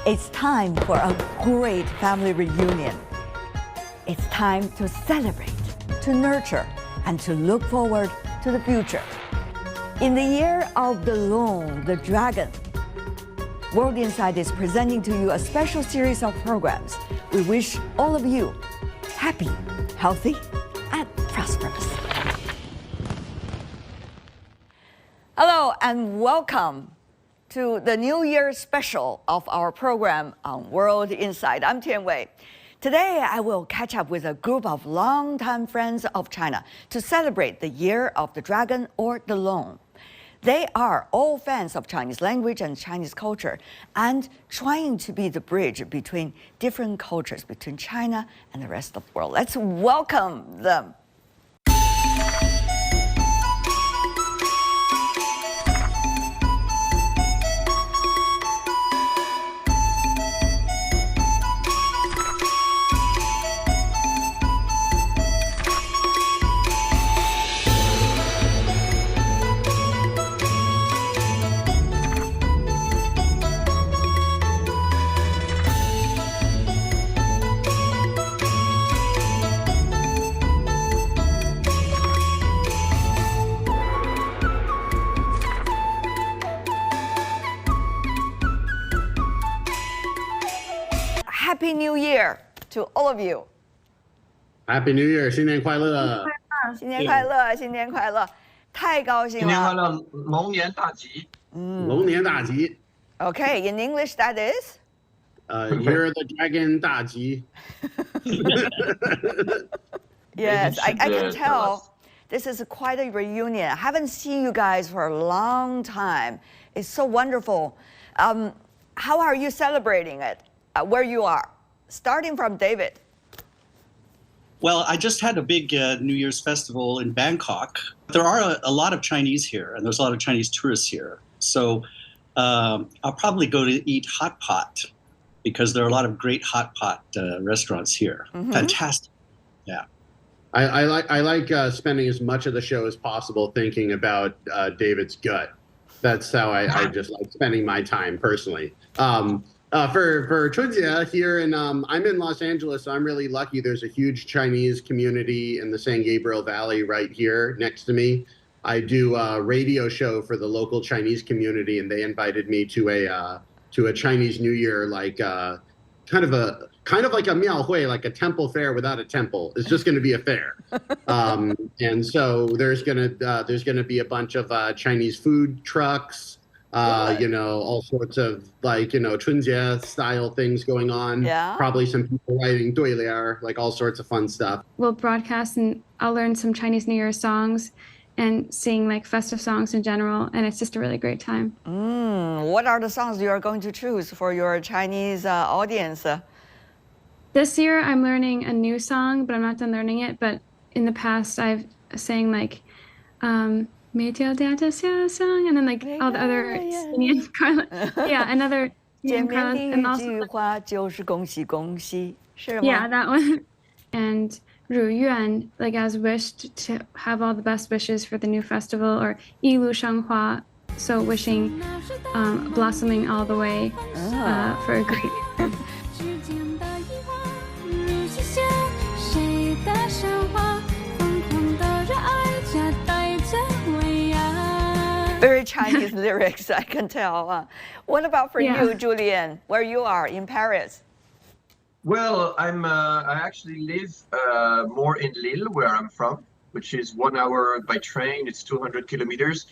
It's time for a great family reunion. It's time to celebrate, to nurture, and to look forward to the future. In the year of the loong, the dragon, World Insight is presenting to you a special series of programs. We wish all of you happy, healthy, and prosperous. Hello and welcome to the New Year special of our program on World Insight. I'm Tian Wei. Today, I will catch up with a group of longtime friends of China to celebrate the Year of the Dragon, or the Loong. They are all fans of Chinese language and Chinese culture and trying to be the bridge between different cultures, between China and the rest of the world. Let's welcome them. Happy New Year to all of you. Happy New Year， 新年快乐！新年快乐，新年快乐！太高兴了！新年快乐，龙年大吉！龙年大吉。Okay, in English that is? Year of the Dragon 大吉。Yes, I can tell this is quite a reunion. I haven't seen you guys for a long time. It's so wonderful. How are you celebrating it? Where you are? Starting from David. Well, I just had a big New Year's festival in Bangkok. There are a lot of Chinese here, and there's a lot of Chinese tourists here. So I'll probably go to eat hot pot because there are a lot of great hot pot restaurants here. Mm-hmm. Fantastic. Yeah. I like spending as much of the show as possible thinking about David's gut. That's how I just like spending my time personally. For Chunjie here, and I'm in Los Angeles, so I'm really lucky. There's a huge Chinese community in the San Gabriel Valley right here next to me. I do a radio show for the local Chinese community, and they invited me to a Chinese New Year, like kind of like a miaohui, like a temple fair without a temple. It's just going to be a fair, and so there's gonna be a bunch of Chinese food trucks. All sorts of Chunjie style things going on. Yeah. Probably some people writing duilier, like all sorts of fun stuff. We'll broadcast and I'll learn some Chinese New Year songs and sing like festive songs in general. And it's just a really great time. What are the songs you are going to choose for your Chinese audience? This year I'm learning a new song, but I'm not done learning it. But in the past I've sang like, song, and then like all the other Indian Carla, another Indian Carla, and also yeah, that one, and 如愿, like as wished to have all the best wishes for the new festival, or 一路生花, so wishing blossoming all the way for a great year. Very Chinese lyrics, I can tell. What about for you, Julian, where you are in Paris? Well, I actually live more in Lille, where I'm from, which is 1 hour by train. It's 200 kilometers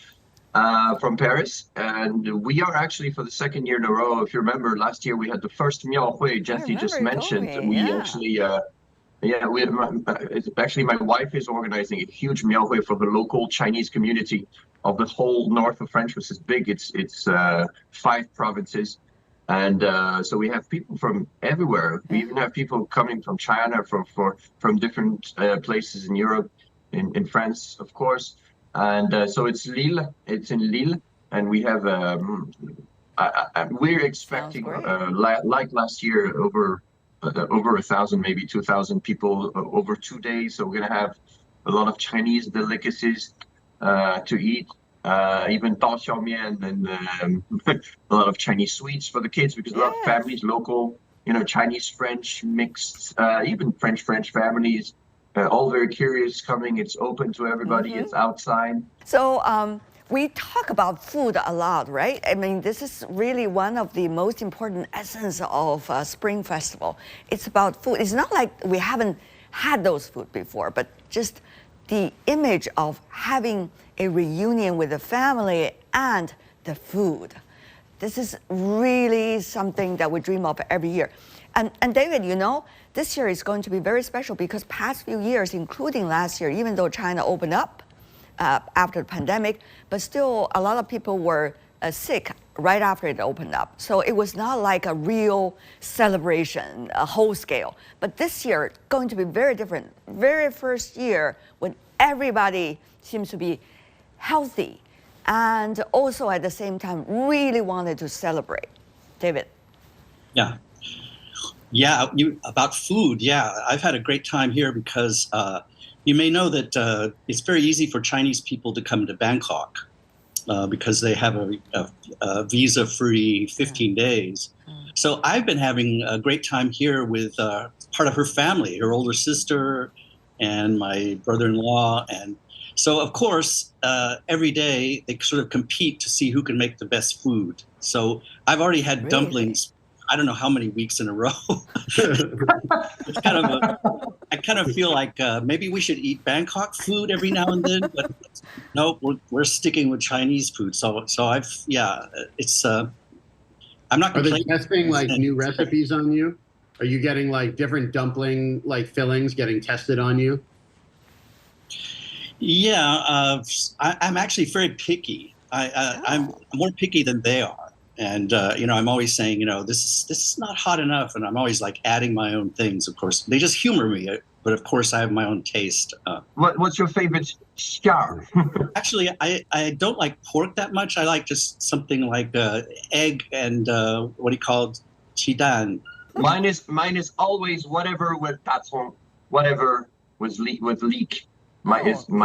from Paris. And we are actually, for the second year in a row, if you remember, last year we had the first miaohui, Jessie just mentioned. We actually... actually my wife is organizing a huge miaohui for the local Chinese community of the whole north of France, which is big. It's 5 provinces, and so we have people from everywhere. We even have people coming from China, from different places in Europe, in France, of course. And so it's Lille. It's in Lille, and we have we're expecting like last year over 1,000, maybe 2,000 people over 2 days. So we're gonna have a lot of Chinese delicacies to eat. even dao xiaomian and a lot of Chinese sweets for the kids because a lot of families, local, Chinese, French mixed, even French families, all very curious coming. It's open to everybody. It's outside. So we talk about food a lot, right? I mean, this is really one of the most important essence of Spring Festival. It's about food. It's not like we haven't had those food before, but just the image of having a reunion with the family and the food. This is really something that we dream of every year. And David, this year is going to be very special because past few years, including last year, even though China opened up after the pandemic, but still a lot of people were sick right after it opened up. So it was not like a real celebration, a whole scale. But this year, going to be very different. Very first year when everybody seems to be healthy and also at the same time really wanted to celebrate. David. Yeah. About food. Yeah, I've had a great time here because you may know that it's very easy for Chinese people to come to Bangkok because they have a visa-free 15 days. So I've been having a great time here with part of her family, her older sister and my brother-in-law. And so, of course, every day they sort of compete to see who can make the best food. So I've already had dumplings, I don't know how many weeks in a row. It's I kind of feel like maybe we should eat Bangkok food every now and then, but no, we're sticking with Chinese food. So it's I'm not. Are they testing like new recipes on you? Are you getting like different dumpling like fillings getting tested on you? Yeah, I'm actually very picky. I'm more picky than they are. And, I'm always saying, this is not hot enough. And I'm always like adding my own things, of course. They just humor me. But of course, I have my own taste. What's your favorite xiao? Actually, I don't like pork that much. I like just something like egg and what do you call it? Qidan. Mine is always whatever with datong, whatever with leek. My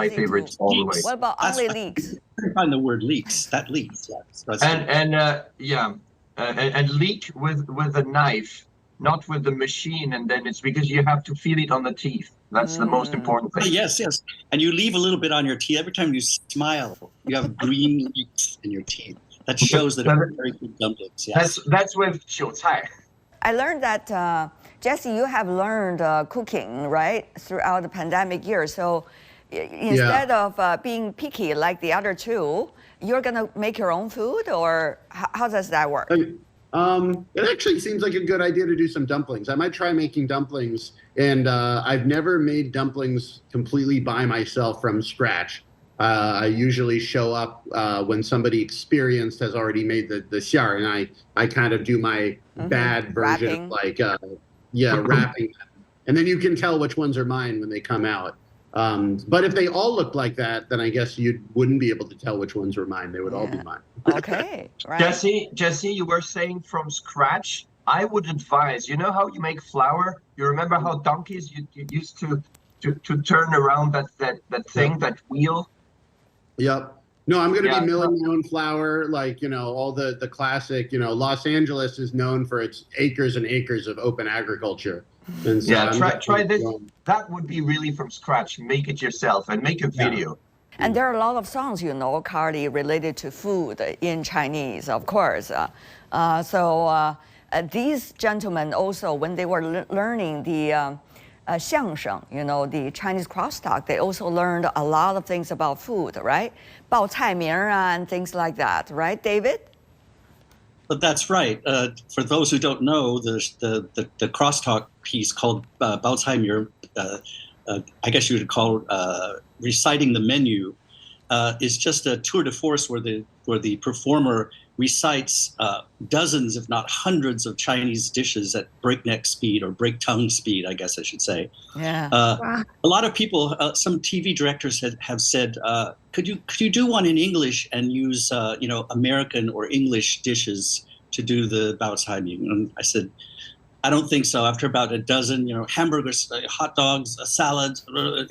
favorite all the way. What about only leeks? I find the word leeks. That leeks. Yes. And leek with a knife, not with the machine. And then it's because you have to feel it on the teeth. That's the most important thing. Yes. And you leave a little bit on your teeth. Every time you smile, you have green leeks in your teeth. That shows that it's very good dumplings. Yes. That's with 韭菜. I learned that, Jesse, you have learned cooking, right, throughout the pandemic year. So instead of being picky like the other two, you're going to make your own food, or how does that work? It actually seems like a good idea to do some dumplings. I might try making dumplings, and I've never made dumplings completely by myself from scratch. I usually show up when somebody experienced has already made the xiao, and I kind of do my bad version of wrapping them. And then you can tell which ones are mine when they come out. But if they all looked like that, then I guess you wouldn't be able to tell which ones were mine. They would all be mine. Okay, right. Jesse, you were saying from scratch. I would advise, you know how you make flour? You remember how donkeys you used to turn around that thing, that wheel? Yep. No, I'm going to be milling my own flour, like, all the classic, Los Angeles is known for its acres and acres of open agriculture. And so try this. That would be really from scratch. Make it yourself and make a video. And there are a lot of songs, Carly, related to food in Chinese, of course. So these gentlemen also, when they were learning the 相声, the Chinese crosstalk, they also learned a lot of things about food, right? 报菜名 and things like that, right, David? But that's right. For those who don't know, the crosstalk piece called 报菜名, I guess you would call reciting the menu, is just a tour de force where the performer recites dozens, if not hundreds, of Chinese dishes at breakneck speed, or break-tongue speed, I guess I should say. Yeah. A lot of people, some TV directors have said, could you do one in English and use American or English dishes to do the bao cai ming? And I said, I don't think so. After about a dozen, hamburgers, hot dogs, a salad,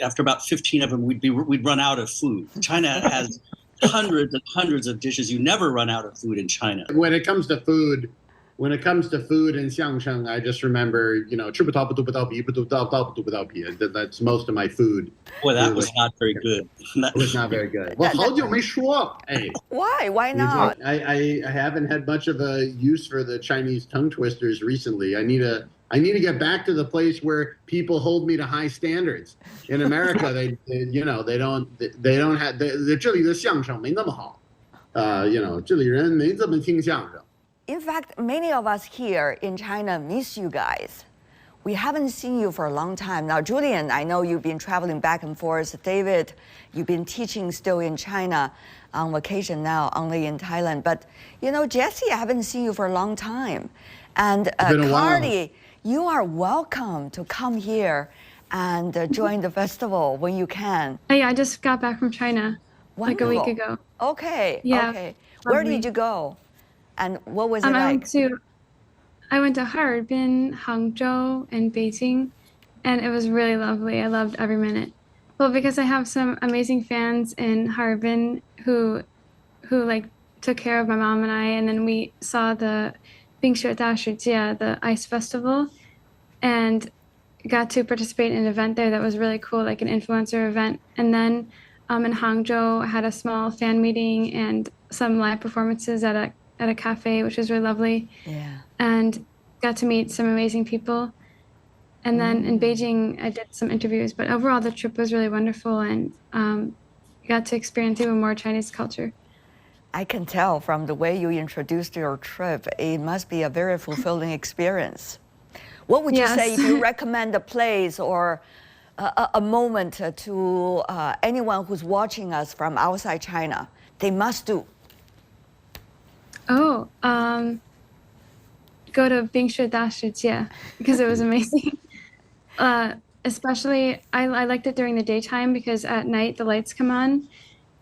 after about 15 of them, we'd run out of food. China has hundreds and hundreds of dishes. You never run out of food in China. When it comes to food in Xiangcheng, I just remember,吃不到不到皮，不到皮. That's most of my food. Boy, that was not very good. It was not very good. Well, 好久没说. Hey. Why? Why not? I haven't had much of a use for the Chinese tongue twisters recently. I need to get back to the place where people hold me to high standards. In America, they don't have 这里的相声没那么好. 这里人没这么听相声. In fact, many of us here in China miss you guys. We haven't seen you for a long time. Now, Julian, I know you've been traveling back and forth. David, you've been teaching still in China, on vacation now, only in Thailand. But, Jesse, I haven't seen you for a long time. And Cardi, you are welcome to come here and join the festival when you can. Oh, yeah, I just got back from China like a week ago. Okay, yeah, okay. Where did you go? And what was it like? I went to Harbin, Hangzhou, and Beijing, and it was really lovely. I loved every minute. Well, because I have some amazing fans in Harbin who like took care of my mom and I, and then we saw the 冰雪大世界, the ice festival, and got to participate in an event there that was really cool, like an influencer event. And then in Hangzhou, I had a small fan meeting and some live performances at a cafe, which was really lovely. Yeah. And got to meet some amazing people. And then in Beijing, I did some interviews. But overall, the trip was really wonderful, and got to experience even more Chinese culture. I can tell from the way you introduced your trip, it must be a very fulfilling experience. What would you say if you recommend a place or a moment to anyone who's watching us from outside China, they must do? Oh, go to 冰雪大世界 because it was amazing. Especially, I liked it during the daytime because at night the lights come on,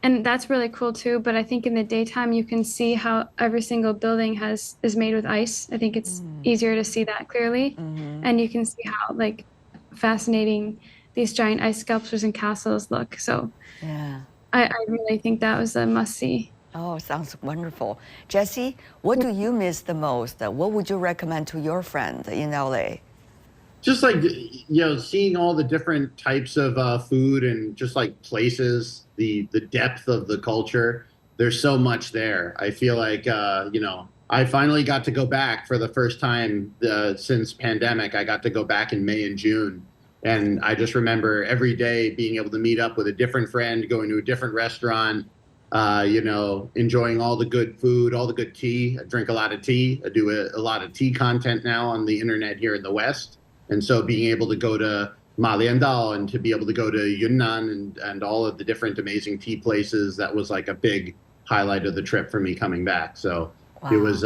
and that's really cool too. But I think in the daytime you can see how every single building is made with ice. I think it's easier to see that clearly, and you can see how like fascinating these giant ice sculptures and castles look. So, yeah, I really think that was a must-see. Oh, sounds wonderful. Jesse, what do you miss the most? What would you recommend to your friend in LA? Just like, seeing all the different types of food and just like places, the depth of the culture. There's so much there. I feel like, I finally got to go back for the first time since pandemic. I got to go back in May and June. And I just remember every day being able to meet up with a different friend, going to a different restaurant, enjoying all the good food, all the good tea. I drink a lot of tea. I do a lot of tea content now on the internet here in the West. And so being able to go to Maliandao and to be able to go to Yunnan and all of the different amazing tea places, that was like a big highlight of the trip for me coming back. So it was,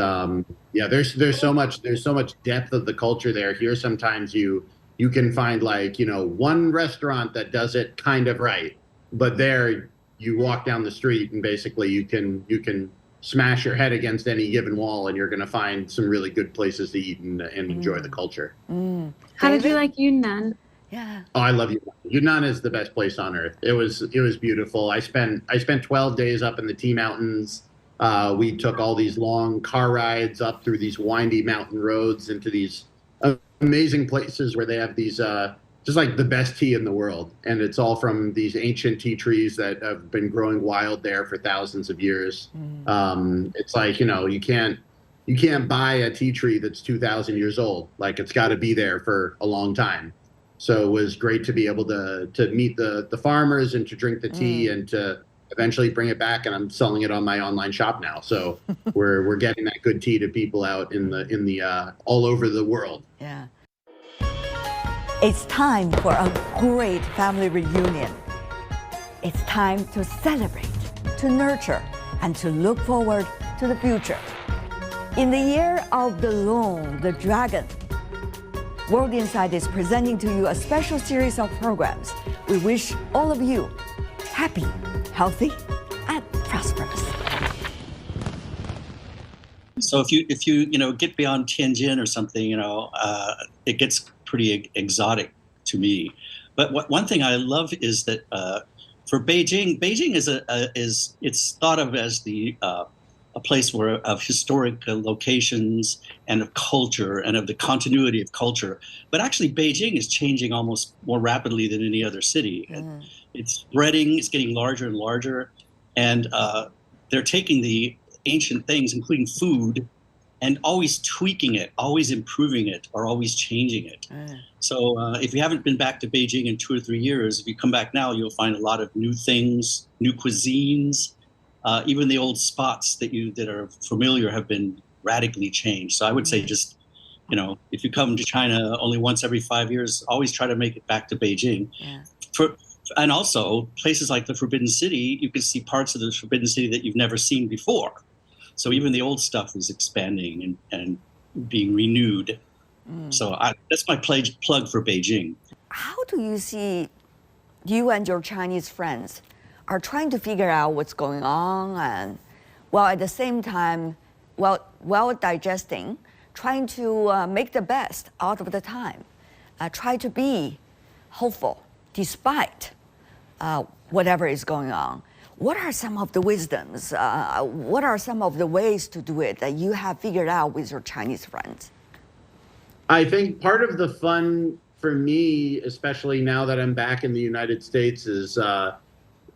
there's so much depth of the culture there. Here, sometimes you can find like, one restaurant that does it kind of right, but there you walk down the street and basically you can smash your head against any given wall and you're going to find some really good places to eat and enjoy the culture. How did you like Yunnan? Yeah. Oh, I love Yunnan. Yunnan is the best place on earth. It was beautiful. I spent 12 days up in the Tea Mountains. We took all these long car rides up through these windy mountain roads into these amazing places where they have these just like the best tea in the world. And it's all from these ancient tea trees that have been growing wild there for thousands of years. It's like, you can't buy a tea tree that's 2,000 years old. Like, it's got to be there for a long time. So it was great to be able to meet the farmers and to drink the tea and to eventually bring it back. And I'm selling it on my online shop now. So we're getting that good tea to people out in the all over the world. Yeah. It's time for a great family reunion. It's time to celebrate, to nurture, and to look forward to the future. In the year of the loong, the dragon, World Insight is presenting to you a special series of programs. We wish all of you happy, healthy, and prosperous. So if you get beyond Tianjin or something, it gets pretty exotic to me. But one thing I love is that For Beijing, Beijing is it's thought of as a place where of historic locations and of culture and of the continuity of culture. But actually, Beijing is changing almost more rapidly than any other city. It's spreading, it's getting larger and larger, and they're taking the ancient things, including food, and always tweaking it, always improving it, or always changing it. So if you haven't been back to Beijing in 2 or 3 years, if you come back now, you'll find a lot of new things, new cuisines. Even the old spots that are familiar have been radically changed. So I would say just, if you come to China only once every 5 years, always try to make it back to Beijing. And also places like the Forbidden City, you can see parts of the Forbidden City that you've never seen before. So even the old stuff is expanding and being renewed. So that's my plug for Beijing. How do you see you and your Chinese friends are trying to figure out what's going on and, while at the same time, while digesting, trying to make the best out of the time, try to be hopeful despite whatever is going on? What are some of the wisdoms? What are some of the ways to do it that you have figured out with your Chinese friends? I think part of the fun for me, especially now that I'm back in the United States, is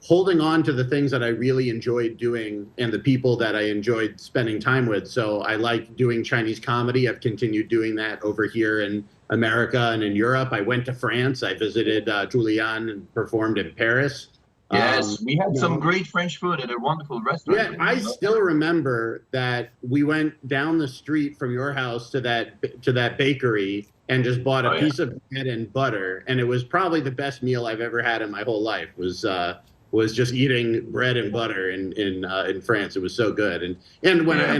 holding on to the things that I really enjoyed doing and the people that I enjoyed spending time with. So I like doing Chinese comedy. I've continued doing that over here in America and in Europe. I went to France. I visited Julian and performed in Paris. Yes, we had some great French food at a wonderful restaurant. Yeah, I still remember that we went down the street from your house to that bakery and just bought a piece of bread and butter, and it was probably the best meal I've ever had in my whole life. Was just eating bread and butter in France. It was so good. And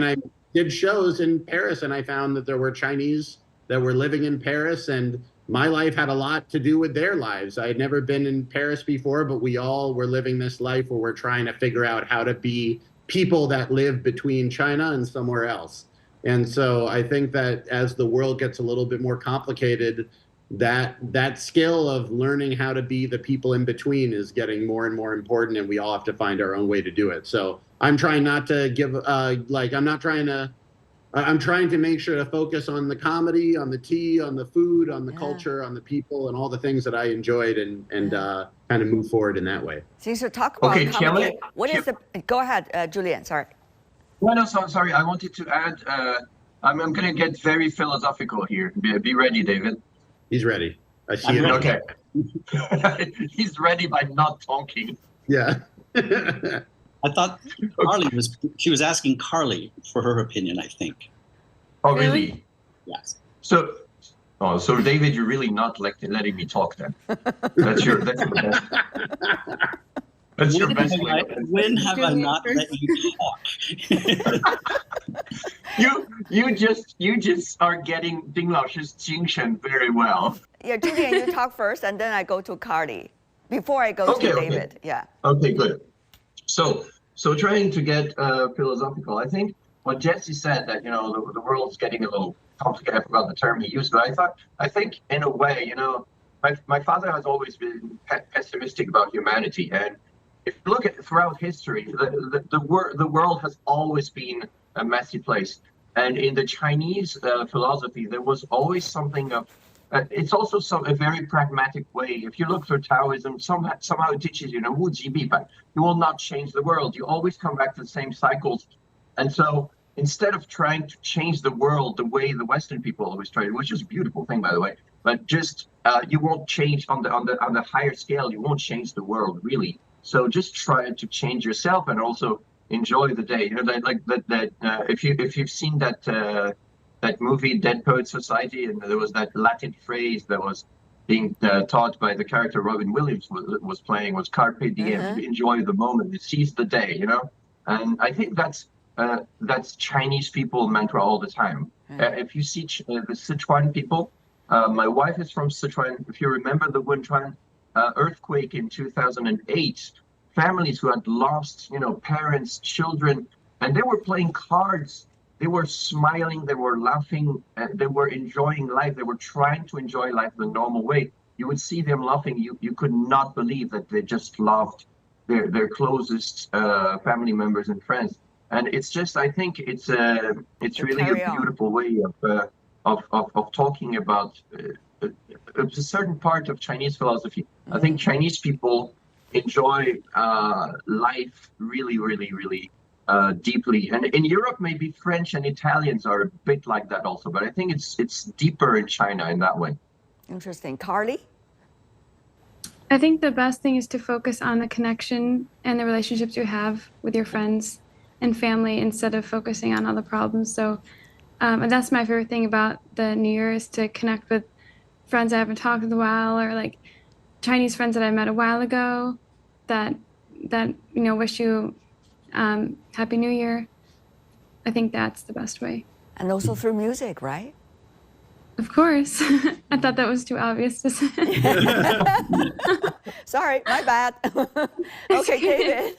I did shows in Paris, and I found that there were Chinese that were living in Paris, and my life had a lot to do with their lives. I had never been in Paris before, but we all were living this life where we're trying to figure out how to be people that live between China and somewhere else. And so I think that as the world gets a little bit more complicated, that skill of learning how to be the people in between is getting more and more important, and we all have to find our own way to do it. So I'm trying not to give, I'm trying to make sure to focus on the comedy, on the tea, on the food, on the culture, on the people, and all the things that I enjoyed, and kind of move forward in that way. Since you talk about comedy, go ahead, Julian, sorry. No, sorry. I wanted to add, I'm going to get very philosophical here. Be ready, David. He's ready. I see it. Okay. He's ready by not talking. Yeah. I thought she was asking Carly for her opinion, I think. Oh, really? Yes. So David, you're really not letting me talk then. That's your best. That's your best. When have I not let you talk? You just are getting Ding Lao's Jingshen very well. Yeah, Julian, you talk first, and then I go to Carly before I go to David. Yeah. Okay, good. So trying to get philosophical, I think what Jesse said that the world's getting a little complicated. I forgot the term he used, but I think in a way, my father has always been pessimistic about humanity, and if you look at throughout history, the world has always been a messy place. And in the Chinese philosophy, there was always something of. It's also a very pragmatic way. If you look through Taoism, somehow it teaches you, wu ji bi bai. You will not change the world. You always come back to the same cycles. And so instead of trying to change the world the way the Western people always try, which is a beautiful thing, by the way, but just you won't change on the higher scale. You won't change the world really. So just try to change yourself and also enjoy the day. If you've seen that movie Dead Poets Society, and there was that Latin phrase that was being taught by the character Robin Williams was playing, was carpe diem, enjoy the moment, seize the day, And I think that's Chinese people mantra all the time. If you see the Sichuan people, my wife is from Sichuan. If you remember the Wenchuan earthquake in 2008, families who had lost, parents, children, and they were playing cards. They were smiling, they were laughing, they were enjoying life. They were trying to enjoy life the normal way. You would see them laughing. You could not believe that they just loved their closest family members and friends. And it's just, I think it's really a beautiful way of talking about a certain part of Chinese philosophy. I think Chinese people enjoy life really, really, really deeply. And in Europe, maybe French and Italians are a bit like that also. But I think it's deeper in China in that way. Interesting. Carly? I think the best thing is to focus on the connection and the relationships you have with your friends and family instead of focusing on all the problems. So and that's my favorite thing about the New Year is to connect with friends I haven't talked in a while, or like Chinese friends that I met a while ago that wish you Happy New Year. I think that's the best way. And also through music, right? Of course. I thought that was too obvious to say. Sorry, my bad. Okay, David.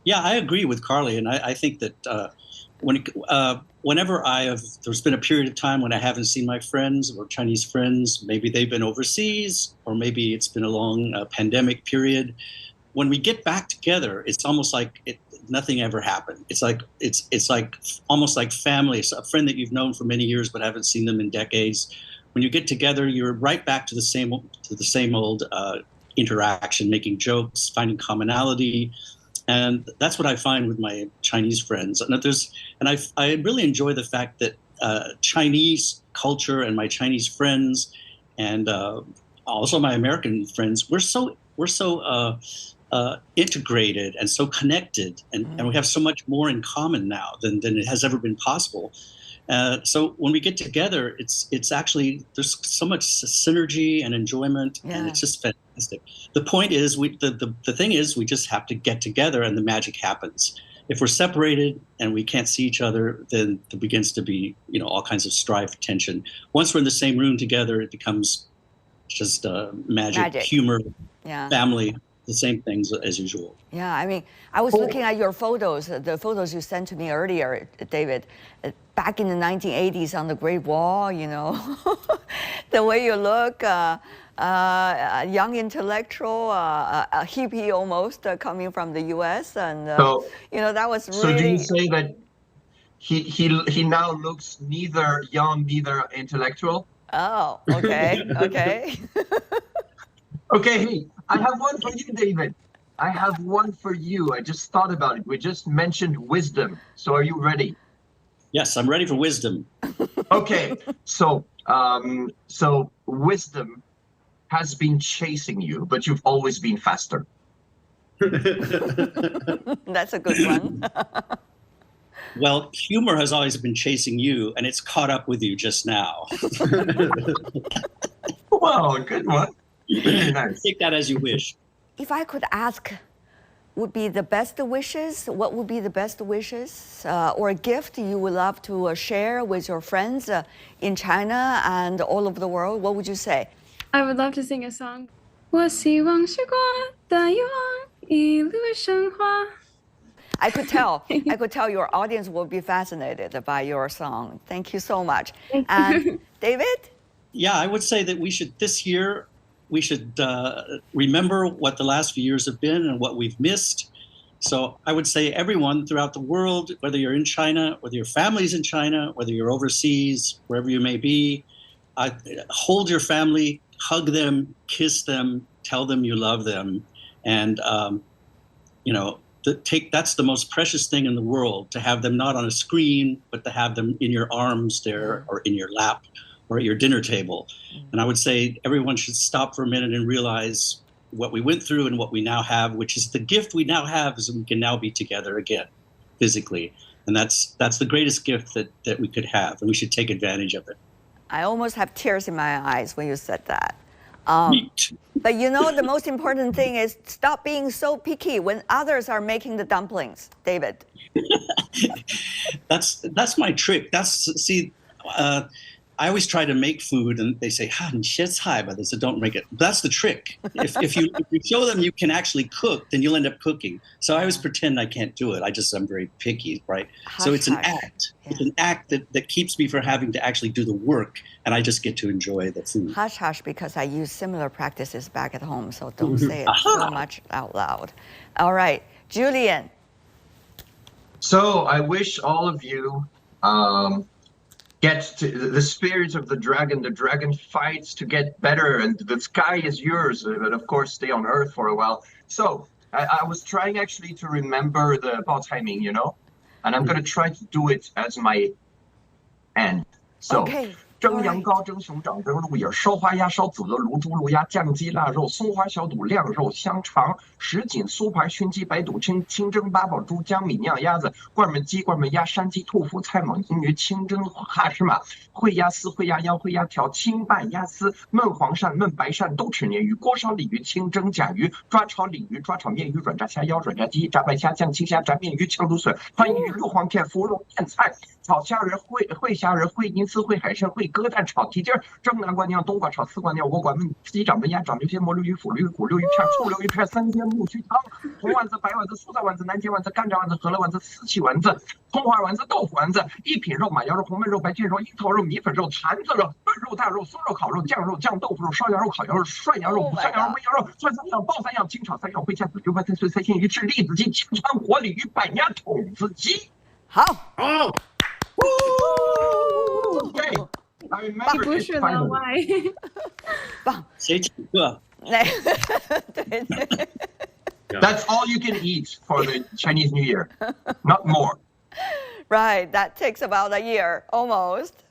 Yeah, I agree with Carly, and I think that whenever there's been a period of time when I haven't seen my friends or Chinese friends, maybe they've been overseas, or maybe it's been a long pandemic period. When we get back together, it's almost like nothing ever happened. It's like almost like family. It's a friend that you've known for many years but haven't seen them in decades. When you get together, you're right back to the same old interaction, making jokes, finding commonality. And that's what I find with my Chinese friends. And I really enjoy the fact that Chinese culture and my Chinese friends and also my American friends, we're so integrated and so connected, and we have so much more in common now than it has ever been possible. So when we get together, it's actually, there's so much synergy and enjoyment, and it's just fantastic. The point is, the thing is, we just have to get together, and the magic happens. If we're separated and we can't see each other, then there begins to be, all kinds of strife, tension. Once we're in the same room together, it becomes just magic, humor, family. The same things as usual. Yeah, I mean, I was looking at your photos, the photos you sent to me earlier, David, back in the 1980s on the Great Wall, the way you look, a young intellectual, a hippie almost, coming from the U.S. And, that was really... So do you say that he now looks neither young, neither intellectual? Oh, okay, okay. Okay, hey, I have one for you, David. I have one for you. I just thought about it. We just mentioned wisdom. So are you ready? Yes, I'm ready for wisdom. Okay, so wisdom has been chasing you, but you've always been faster. That's a good one. Well, humor has always been chasing you, and it's caught up with you just now. Wow, good one. Very nice. Take that as you wish. If I could ask, would be the best wishes? What would be the best wishes or a gift you would love to share with your friends in China and all over the world? What would you say? I would love to sing a song. 我希望是过的愿望一路升华. I could tell your audience will be fascinated by your song. Thank you so much. Thank you. David? Yeah, I would say that this year, we should remember what the last few years have been and what we've missed. So I would say everyone throughout the world, whether you're in China, whether your family's in China, whether you're overseas, wherever you may be, hold your family, hug them, kiss them, tell them you love them. And, that's the most precious thing in the world, to have them not on a screen, but to have them in your arms there or in your lap or at your dinner table. And I would say everyone should stop for a minute and realize what we went through and what we now have, which is the gift we now have, is that we can now be together again physically. And that's the greatest gift that we could have, and we should take advantage of it. I almost have tears in my eyes when you said that. Me too. But the most important thing is stop being so picky when others are making the dumplings, David. That's my trick. I always try to make food, and they say, "Ha, 你切菜," but they said, "Don't make it." That's the trick. If you show them you can actually cook, then you'll end up cooking. So I always pretend I can't do it. I'm very picky, right? So it's an act. Yeah. It's an act that keeps me from having to actually do the work, and I just get to enjoy the food. Hush, hush, because I use similar practices back at home, so don't say it so much out loud. All right, Julian. So I wish all of you get to the spirit of the dragon fights to get better, and the sky is yours, but of course stay on earth for a while. So I was trying actually to remember the Bao Caiming, you know, and I'm going to try to do it as my end. So. Okay. 蒸羊羔、蒸熊掌、蒸鹿眼、烧花鸭、烧子鹅、卤猪、卤鸭、酱鸡、腊肉、松花小肚、晾肉、香肠、什锦、酥排、熏鸡、白肚、清蒸八宝猪、江米酿鸭子、罐焖鸡、罐焖鸭、山鸡、兔脯、菜蟒、银鱼、清蒸哈什马、烩鸭丝、烩鸭腰、烩鸭条、清拌鸭丝、焖黄鳝、焖白鳝、豆豉鲶鱼、锅烧鲤鱼、清蒸甲鱼、抓炒鲤鱼、抓炒面鱼、软炸虾腰、软炸鸡、炸白虾、酱青虾、炸面鱼、炝芦笋、番鱼、六黄片、芙蓉燕菜、炒虾仁、烩虾仁、烩银丝、烩海参、烩鸽蛋、炒蹄筋、蒸南瓜娘、冬瓜炒丝瓜娘、我管焖鸡掌、焖鸭掌、牛蝎蘑、溜鱼腐、溜鱼骨、溜鱼片、醋溜鱼片、三鲜木须汤、红丸子、白丸子、素菜丸子、南煎丸子、干炸丸子、饸饹丸子、四季丸子、葱花丸子、豆腐丸子、一品肉、马腰肉、红焖肉、白切肉、樱桃肉、米粉肉、坛子肉、炖肉、大肉、松肉、烤肉、酱肉、酱豆腐肉、烧羊肉、烤羊肉、涮羊肉、涮羊肉、煨羊肉、酸三样、爆三样、清炒三样、烩虾子、油白菜碎、三鲜鱼翅、栗子鸡、清川活鲤鱼、板鸭、筒子鸡。好。哦。Okay. I remember 你不是老外。棒。谁几个？对对。That's all you can eat for the Chinese New Year, not more. Right, that takes about a year, almost.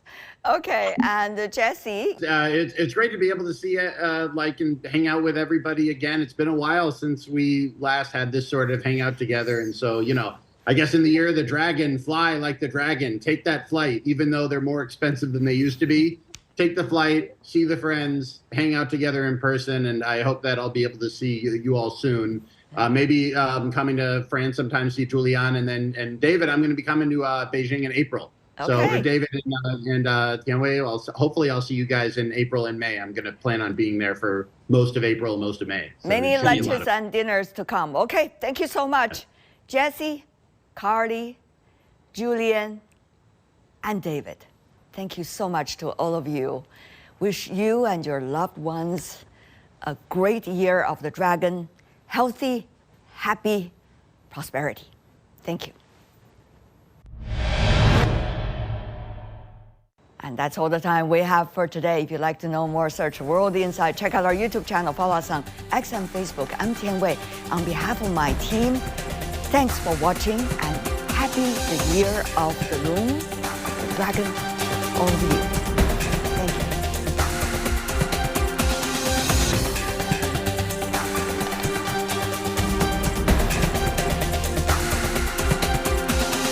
Okay, and Jesse. It's great to be able to see it, and hang out with everybody again. It's been a while since we last had this sort of hangout together, and so, you know, I guess in the year of the dragon, fly like the dragon. Take that flight, even though they're more expensive than they used to be. Take the flight, see the friends, hang out together in person, and I hope that I'll be able to see you all soon. Maybe coming to France sometime, see Julian, and David. I'm going to be coming to Beijing in April. Okay. So for David and Tianwei, hopefully I'll see you guys in April and May. I'm going to plan on being there for most of April, most of May. So many lunches and dinners to come. Okay, thank you so much, Jesse, Carly, Julian, and David. Thank you so much to all of you. Wish you and your loved ones a great year of the dragon, healthy, happy prosperity. Thank you. And that's all the time we have for today. If you'd like to know more, search World Insight. Check out our YouTube channel. Follow us on X and Facebook. I'm Tian Wei. On behalf of my team, thanks for watching and happy the year of the loong, the dragon, all of you.